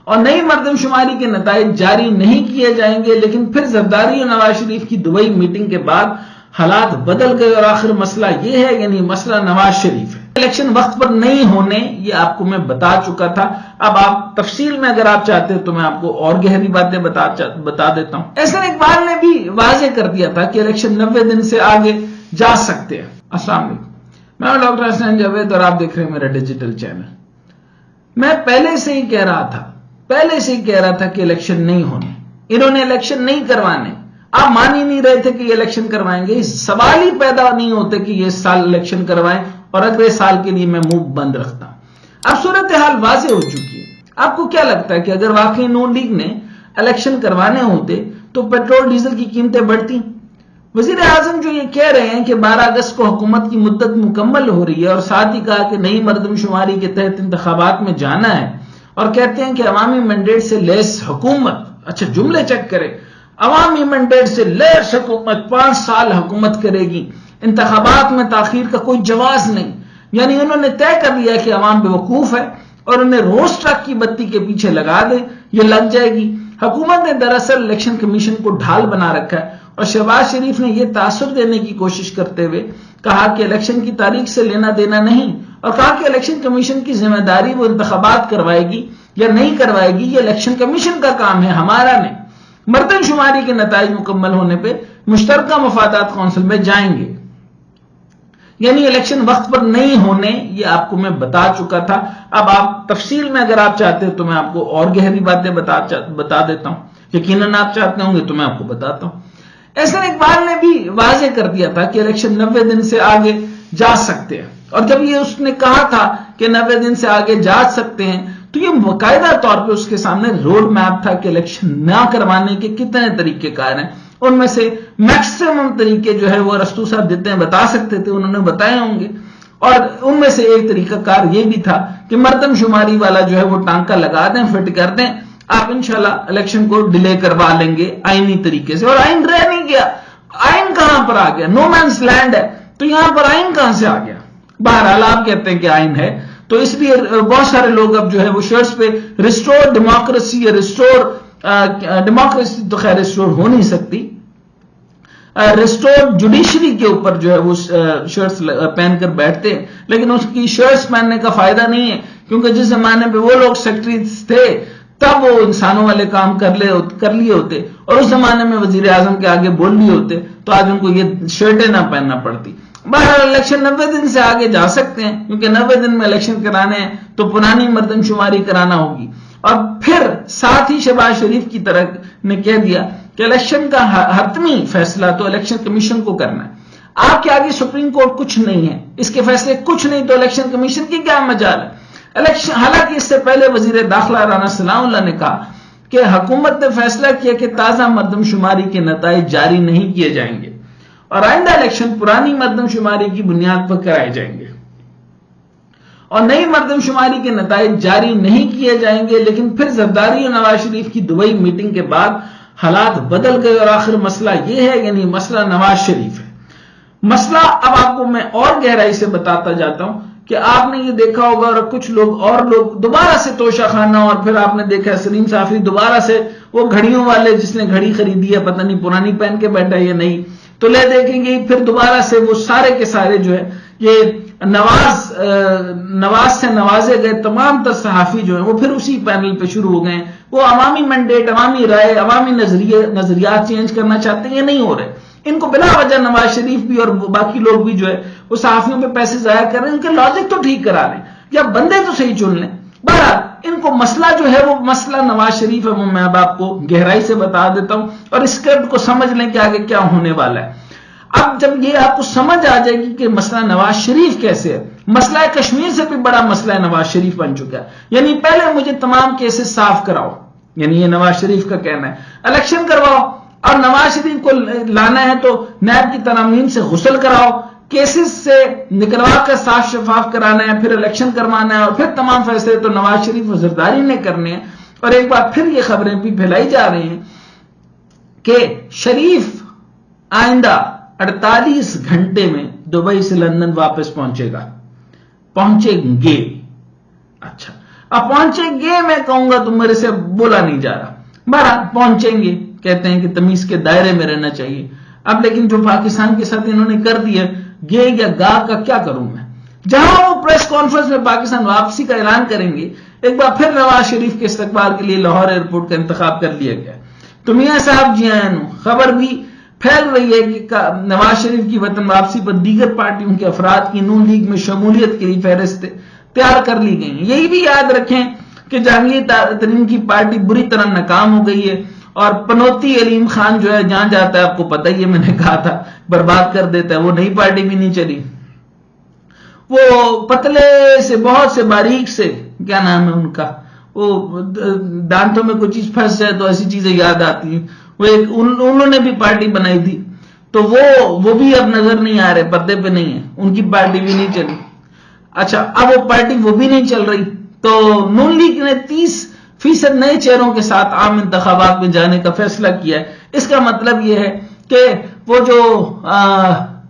اور نئی مردم شماری کے نتائج جاری نہیں کیے جائیں گے، لیکن پھر زرداری اور نواز شریف کی دبئی میٹنگ کے بعد حالات بدل گئے اور آخر مسئلہ یہ ہے، یعنی مسئلہ نواز شریف ہے۔ الیکشن وقت پر نہیں ہونے، یہ آپ کو میں بتا چکا تھا۔ اب آپ تفصیل میں اگر آپ چاہتے ہیں تو میں آپ کو اور گہری باتیں بتا دیتا ہوں۔ احسن اقبال نے بھی واضح کر دیا تھا کہ الیکشن 90 دن سے آگے جا سکتے ہیں۔ السلام علیکم، میں ہوں ڈاکٹر حسین جاوید اور آپ دیکھ رہے ہیں میرا ڈیجیٹل چینل۔ میں پہلے سے ہی کہہ رہا تھا کہ الیکشن نہیں ہونے، انہوں نے الیکشن نہیں کروانے۔ آپ مان ہی نہیں رہے تھے کہ یہ الیکشن کروائیں گے، سوال ہی پیدا نہیں ہوتے کہ یہ سال الیکشن کروائیں اور اگلے سال کے لیے میں منہ بند رکھتا ہوں۔ اب صورتحال واضح ہو چکی ہے۔ آپ کو کیا لگتا ہے کہ اگر واقعی نون لیگ نے الیکشن کروانے ہوتے تو پیٹرول ڈیزل کی قیمتیں بڑھتی؟ وزیر اعظم جو یہ کہہ رہے ہیں کہ 12 اگست کو حکومت کی مدت مکمل ہو رہی ہے اور ساتھ ہی کہا کہ نئی مردم شماری کے تحت انتخابات میں جانا ہے، اور کہتے ہیں کہ عوامی مینڈیٹ سے لیس حکومت، اچھا جملے چیک کرے، عوامی مینڈیٹ سے لیس حکومت 5 سال حکومت کرے گی، انتخابات میں تاخیر کا کوئی جواز نہیں۔ یعنی انہوں نے طے کر لیا کہ عوام بیوقوف ہے اور انہیں روز ٹرک کی بتی کے پیچھے لگا دے، یہ لگ جائے گی۔ حکومت نے دراصل الیکشن کمیشن کو ڈھال بنا رکھا ہے، اور شہباز شریف نے یہ تاثر دینے کی کوشش کرتے ہوئے کہا کہ الیکشن کی تاریخ سے لینا دینا نہیں، اور کہا کہ الیکشن کمیشن کی ذمہ داری وہ انتخابات کروائے گی یا نہیں کروائے گی، یہ الیکشن کمیشن کا کام ہے، ہمارا نہیں۔ مردم شماری کے نتائج مکمل ہونے پہ مشترکہ مفادات کونسل میں جائیں گے، یعنی الیکشن وقت پر نہیں ہونے، یہ آپ کو میں بتا چکا تھا۔ اب آپ تفصیل میں اگر آپ چاہتے ہیں تو میں آپ کو اور گہری باتیں بتا دیتا ہوں، یقیناً آپ چاہتے ہوں گے تو میں آپ کو بتاتا ہوں۔ احسن اقبال نے بھی واضح کر دیا تھا کہ الیکشن 90 دن سے آگے جا سکتے ہیں، اور جب یہ اس نے کہا تھا کہ 90 دن سے آگے جا سکتے ہیں تو یہ باقاعدہ طور پہ اس کے سامنے روڈ میپ تھا کہ الیکشن نہ کروانے کے کتنے طریقے کار ہیں۔ ان میں سے میکسیمم طریقے جو ہے وہ رستو صاحب دیتے ہیں، بتا سکتے تھے، انہوں نے بتائے ہوں گے، اور ان میں سے ایک طریقہ کار یہ بھی تھا کہ مردم شماری والا جو ہے وہ ٹانکا لگا دیں، فٹ کر دیں، آپ انشاءاللہ الیکشن کو ڈیلے کروا لیں گے آئینی طریقے سے۔ اور آئین رہ نہیں گیا، آئین کہاں پر آ گیا؟ نو مینس لینڈ ہے، تو یہاں پر آئین کہاں سے آ گیا؟ بہرحال آپ کہتے ہیں کہ آئین ہے، تو اس لیے بہت سارے لوگ اب جو ہے وہ شرٹس پہ ریسٹور ڈیموکریسی یا ریسٹور ڈیموکریسی تو خیر ریسٹور ہو نہیں سکتی، ریسٹور جوڈیشری کے اوپر جو ہے وہ شرٹس پہن کر بیٹھتے ہیں، لیکن اس کی شرٹس پہننے کا فائدہ نہیں ہے، کیونکہ جس زمانے پہ وہ لوگ سیکرٹریز تھے تب وہ انسانوں والے کام کر لیے ہوتے، اور اس زمانے میں وزیر اعظم کے آگے بول لیے ہوتے تو آج ان کو یہ شرٹیں نہ پہننا پڑتی۔ بہرحال الیکشن 90 دن سے آگے جا سکتے ہیں، کیونکہ 90 دن میں الیکشن کرانے ہیں تو پرانی مردم شماری کرانا ہوگی۔ اور پھر ساتھ ہی شہباز شریف کی طرف نے کہہ دیا کہ الیکشن کا حتمی فیصلہ تو الیکشن کمیشن کو کرنا ہے، آپ کے آگے سپریم کورٹ کچھ نہیں ہے، اس کے فیصلے کچھ نہیں، تو الیکشن کمیشن کی کیا مجال ہے؟ حالانکہ اس سے پہلے وزیر داخلہ رانا ثناء اللہ نے کہا کہ حکومت نے فیصلہ کیا کہ تازہ مردم شماری کے نتائج جاری نہیں کیے جائیں گے اور آئندہ الیکشن پرانی مردم شماری کی بنیاد پر کرائے جائیں گے، اور نئی مردم شماری کے نتائج جاری نہیں کیے جائیں گے، لیکن پھر زرداری اور نواز شریف کی دبئی میٹنگ کے بعد حالات بدل گئے اور آخر مسئلہ یہ ہے، یعنی مسئلہ نواز شریف ہے۔ مسئلہ اب آپ کو میں اور گہرائی سے بتاتا جاتا ہوں کہ آپ نے یہ دیکھا ہوگا، اور کچھ لوگ دوبارہ سے توشہ خانہ، اور پھر آپ نے دیکھا سلیم صافی دوبارہ سے وہ گھڑیوں والے جس نے گھڑی خریدی ہے پتہ نہیں پرانی پہن کے بیٹھا یا نہیں، تو لے دیکھیں گے پھر دوبارہ سے وہ سارے کے سارے جو ہے یہ نواز سے نوازے گئے تمام تر صحافی جو ہیں وہ پھر اسی پینل پہ شروع ہو گئے ہیں۔ وہ عوامی مینڈیٹ، عوامی رائے، عوامی نظریات چینج کرنا چاہتے ہیں، یہ نہیں ہو رہے۔ ان کو بلا وجہ نواز شریف بھی اور باقی لوگ بھی جو ہے وہ صحافیوں پہ پیسے ضائع کر رہے ہیں، ان کے لاجک تو ٹھیک کرا لیں یا بندے تو صحیح چن لیں۔ بہرحال ان کو مسئلہ جو ہے وہ مسئلہ نواز شریف ہے، وہ میں اب آپ کو گہرائی سے بتا دیتا ہوں، اور اسکرپٹ کو سمجھ لیں کہ آگے کیا ہونے والا ہے۔ اب جب یہ آپ کو سمجھ آ جائے گی کہ مسئلہ نواز شریف کیسے ہے، مسئلہ کشمیر سے بھی بڑا مسئلہ نواز شریف بن چکا ہے۔ یعنی پہلے مجھے تمام کیسز صاف کراؤ، یعنی یہ نواز شریف کا کہنا ہے، الیکشن کرواؤ، اور نواز شریف کو لانا ہے تو نیب کی ترامیم سے غسل کراؤ، کیسز سے نکلوا کر صاف شفاف کرانا ہے، پھر الیکشن کروانا ہے، اور پھر تمام فیصلے تو نواز شریف و زرداری نے کرنے ہیں۔ اور ایک بار پھر یہ خبریں بھی پھیلائی جا رہی ہیں کہ شریف آئندہ 48 گھنٹے میں دبئی سے لندن واپس پہنچیں گے۔ اچھا، اب پہنچیں گے میں کہوں گا تو میرے سے بولا نہیں جا رہا، بہرحال پہنچیں گے، کہتے ہیں کہ تمیز کے دائرے میں رہنا چاہیے۔ اب لیکن جو پاکستان کے ساتھ انہوں نے کر دیا، گے یا گا کا کیا کروں میں؟ جہاں وہ پریس کانفرنس میں پاکستان واپسی کا اعلان کریں گے، ایک بار پھر نواز شریف کے استقبال کے لیے لاہور ایئرپورٹ کا انتخاب کر لیا گیا۔ تو میاں صاحب جی آئیں، خبر بھی پھیل رہی ہے کہ نواز شریف کی وطن واپسی پر دیگر پارٹیوں کے افراد کی نون لیگ میں شمولیت کے لیے فہرستیں تیار کر لی گئی ہیں۔ یہی بھی یاد رکھیں کہ جہانگیر ترین کی پارٹی بری طرح ناکام ہو گئی ہے، اور پنوتی علیم خان جو ہے جہاں جاتا ہے آپ کو پتہ ہی ہے، میں نے کہا تھا برباد کر دیتا ہے، وہ نئی پارٹی بھی نہیں چلی۔ وہ پتلے سے بہت سے باریک سے کیا نام ہے ان کا، وہ دانتوں میں کوئی چیز پھنس جائے تو ایسی چیزیں یاد آتی ہیں، وہ ایک انہوں نے بھی پارٹی بنائی تھی، تو وہ بھی اب نظر نہیں آ رہے، پردے پہ نہیں ہے، ان کی پارٹی بھی نہیں چلی۔ اچھا اب وہ پارٹی وہ بھی نہیں چل رہی، تو نون لیگ نے 30% نئے چہروں کے ساتھ عام انتخابات میں جانے کا فیصلہ کیا ہے۔ اس کا مطلب یہ ہے کہ وہ جو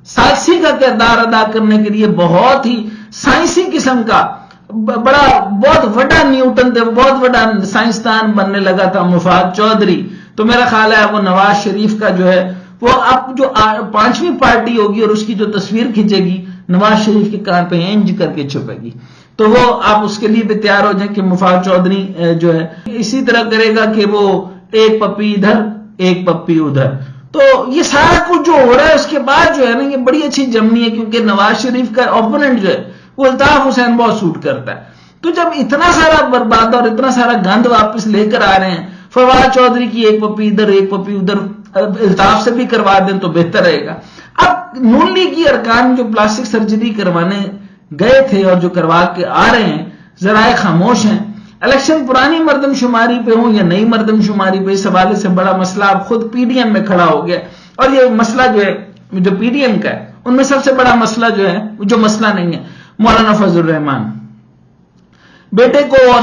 سازشی کا کردار ادا کرنے کے لیے بہت ہی سائنسی قسم کا بہت بڑا نیوٹن تھے، بہت بڑا سائنسدان بننے لگا تھا مفاد چودھری، تو میرا خیال ہے وہ نواز شریف کا جو ہے وہ اب جو 5ویں پارٹی ہوگی اور اس کی جو تصویر کھینچے گی نواز شریف کے کان پہ انج کر کے چھپے گی، تو وہ آپ اس کے لیے بھی تیار ہو جائیں کہ مفاد چودھری جو ہے اسی طرح کرے گا کہ وہ ایک پپی ادھر ایک پپی ادھر۔ تو یہ سارا کچھ جو ہو رہا ہے اس کے بعد جو ہے نا یہ بڑی اچھی جمنی ہے، کیونکہ نواز شریف کا اوپوننٹ جو ہے وہ الطاف حسین بہت سوٹ کرتا ہے۔ تو جب اتنا سارا برباد اور اتنا سارا گند واپس لے کر آ رہے ہیں، فواد چودھری کی ایک پپی ادھر ایک پپی ادھر الطاف سے بھی کروا دیں تو بہتر رہے گا۔ اب نون لیگ کی ارکان جو پلاسٹک سرجری کروانے گئے تھے اور جو کروا کے آ رہے ہیں ذرائع خاموش ہیں۔ الیکشن پرانی مردم شماری پہ ہوں یا نئی مردم شماری پہ، اس حوالے سے بڑا مسئلہ اب خود پی ڈی ایم میں کھڑا ہو گیا، اور یہ مسئلہ جو ہے جو پی ڈی ایم کا ہے ان میں سب سے بڑا مسئلہ جو ہے جو مسئلہ نہیں ہے، مولانا فضل الرحمان بیٹے کو اور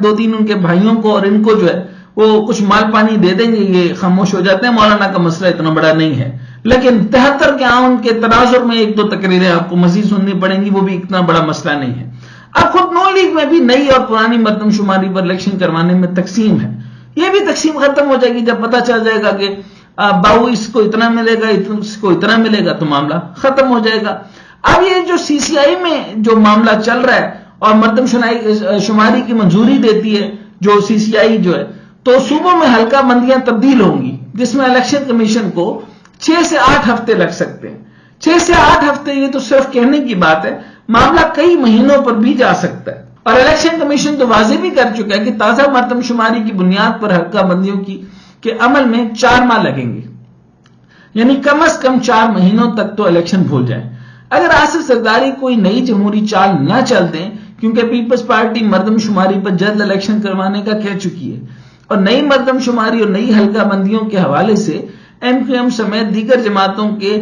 2-3 ان کے بھائیوں کو اور ان کو جو ہے وہ کچھ مال پانی دے دیں گے، یہ خاموش ہو جاتے ہیں۔ مولانا کا مسئلہ اتنا بڑا نہیں ہے، لیکن 73 کے عام کے تناظر میں 1-2 تقریریں آپ کو مزید سننی پڑیں گی، وہ بھی اتنا بڑا مسئلہ نہیں ہے۔ اب خود نون لیگ میں بھی نئی اور پرانی مردم شماری پر الیکشن کروانے میں تقسیم ہے، یہ بھی تقسیم ختم ہو جائے گی جب پتہ چل جائے گا کہ باؤ اس کو اتنا ملے گا اس کو اتنا ملے گا، تو معاملہ ختم ہو جائے گا۔ اب یہ جو سی سی آئی میں جو معاملہ چل رہا ہے اور مردم شماری کی منظوری دیتی ہے جو سی سی آئی جو ہے، تو صوبوں میں حلقہ بندیاں تبدیل ہوں گی جس میں الیکشن کمیشن کو 6 سے 8 ہفتے لگ سکتے ہیں۔ 6 سے 8 ہفتے یہ تو صرف کہنے کی بات ہے، معاملہ کئی مہینوں پر بھی جا سکتا ہے، اور الیکشن کمیشن تو واضح بھی کر چکا ہے کہ تازہ مردم شماری کی بنیاد پر حلقہ بندیوں کے عمل میں 4 ماہ لگیں گے، یعنی کم از کم 4 مہینوں تک تو الیکشن بھول جائیں۔ اگر آصف زرداری کوئی نئی جمہوری چال نہ چل دیں، کیونکہ پیپلز پارٹی مردم شماری پر جلد الیکشن کروانے کا کہہ چکی ہے، اور نئی مردم شماری اور نئی حلقہ بندیوں کے حوالے سے ایم کیو ایم سمیت دیگر جماعتوں کے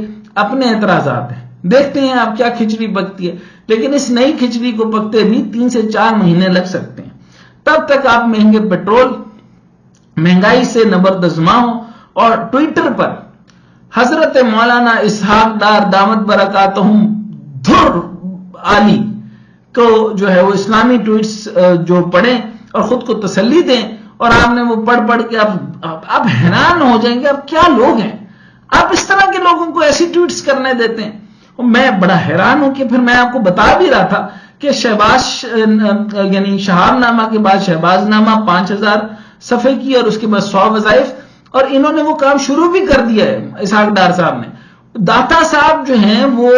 اپنے اعتراضات ہیں۔ دیکھتے ہیں آپ کیا کھچڑی پکتی ہے، لیکن اس نئی کھچڑی کو پکتے بھی 3 سے 4 مہینے لگ سکتے ہیں۔ تب تک آپ مہنگے پیٹرول، مہنگائی سے نبردزما ہوں، اور ٹویٹر پر حضرت مولانا اسحاق ڈار دامت برکاتہم دھر عالی کو جو ہے وہ اسلامی ٹویٹس جو پڑھیں اور خود کو تسلی دیں، اور آپ نے وہ پڑھ کے اب حیران ہو جائیں گے اب کیا لوگ ہیں، آپ اس طرح کے لوگوں کو ایسی ٹویٹس کرنے دیتے ہیں۔ میں بڑا حیران ہوں کہ پھر میں آپ کو بتا بھی رہا تھا کہ شہباز یعنی شہاب نامہ کے بعد شہباز نامہ 5000 صفحے کی اور اس کے بعد 100 وظائف، اور انہوں نے وہ کام شروع بھی کر دیا ہے اسحاق ڈار صاحب نے۔ داتا صاحب جو ہیں وہ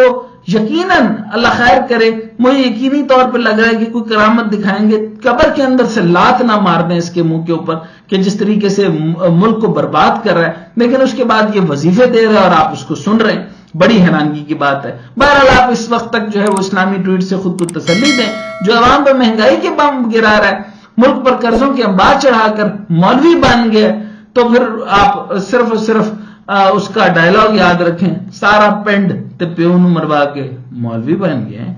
یقیناً اللہ خیر کرے، مجھے یقینی طور پر لگ رہا ہے کہ کوئی کرامت دکھائیں گے، قبر کے اندر سے لات نہ مار دیں اس کے منہ کے اوپر کہ جس طریقے سے ملک کو برباد کر رہا ہے، لیکن اس کے بعد یہ وظیفے دے رہا ہے اور آپ اس کو سن رہے ہیں، بڑی حیرانگی کی بات ہے۔ بہرحال آپ اس وقت تک جو ہے وہ اسلامی ٹویٹ سے خود کو تسلی دیں، جو عوام پر مہنگائی کے بم گرا رہا ہے، ملک پر قرضوں کے انبار چڑھا کر مولوی بن گیا، تو پھر آپ صرف اس کا ڈائلاگ یاد رکھیں، سارا پنڈ تے پیو نوں مروا کے مولوی بن گئے ہیں۔